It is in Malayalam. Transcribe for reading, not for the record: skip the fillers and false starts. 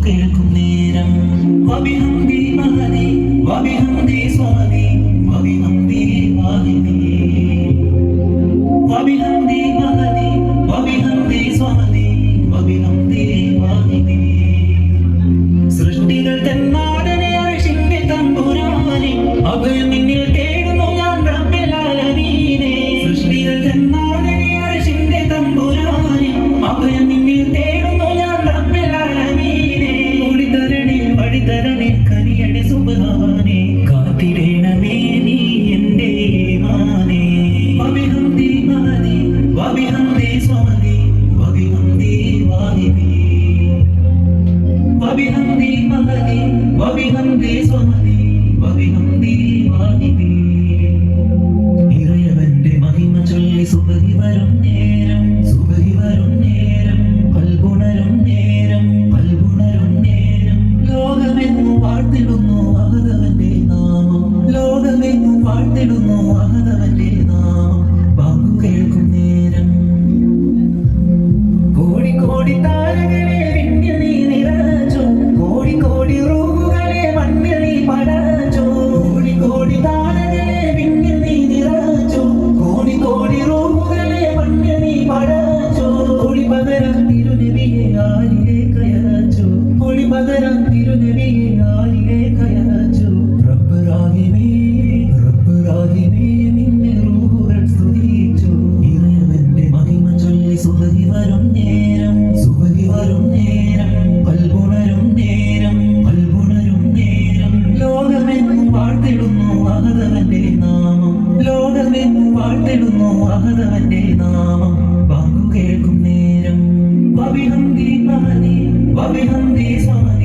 കേൾക്കും നേരം വബിഹംദി മഹദി വബിഹംദി സ്വമദി വബിഹംദി വാഹിദി വബിഹംദി മഹദി വബിഹംദി സ്വമദി വബിഹംദി വാഹിദി സൃഷ്ടികൾ തന്നാടനെ അർശിന്റെ തമ്പുരാനെ അഭയം നിന്നിൽ തേടുന്നു ഞാൻ റബ്ബിൽ ആലമീനെ സൃഷ്ടികൾ തന്നാടനെ അർശിന്റെ തമ്പുരാനെ അഭയം നിന്നിൽ തേടുന്നു ഞാൻ റബ്ബിൽ ആലമീനെ വഴിതരണേ കനിയടെ സുബ്ഹാനെ കാത്തിടേണമേ നീ എൻ്റെ ഈമാനെ വബിഹംദി മഹദി വബിഹംദി സ്വമദി വബിഹംദി വാഹിദി വബിഹംദി മഹദി വബിഹംദി സ്വമദി വബിഹംദി വാഹിദി ഇറയവന്റെ മഹിമ ചൊല്ലി സുബഹി വരും നേരം കൽബുണരും നേരം ലോകമെങ്ങും വാഴ്ത്തിടുന്നു അഹദവന്റെ നാമം അഹദവന്റെ നാമം വാക്കു കേൾക്കും നേരം കോടി കോടി താരകളെ വിണ്ണിൽ നീ നിറച്ചു കോടി കോടി റൂഹുകളെ മണ്ണിൽ നീ പടച്ചു കോടി കോടി താരകളെ വിണ്ണിൽ നീ നിറച്ചു കോടി കോടി റൂഹുകളെ മണ്ണിൽ നീ പടച്ചു ഒളി പകരം തിരുനബിയെ ആരിലേക്ക് അയച്ചു ഒളി പകരം തിരുനബിയെ ആരിലേക്ക് അയച്ചു റബ്ബ് റാഹിമേ നിന്നെ റൂഹുകൾ സ്തുതിച്ചു ഇറയവന്റെ മഹിമ ചൊല്ലി സുബഹി വരും നേരം കൽബുണരും നേരം ലോകമെങ്ങും വാഴ്ത്തിടുന്നു അഹദവന്റെ നാമം വാക്കു കേൾക്കും നേരം വബിഹംദി മഹദി വബിഹംദി സ്വമദി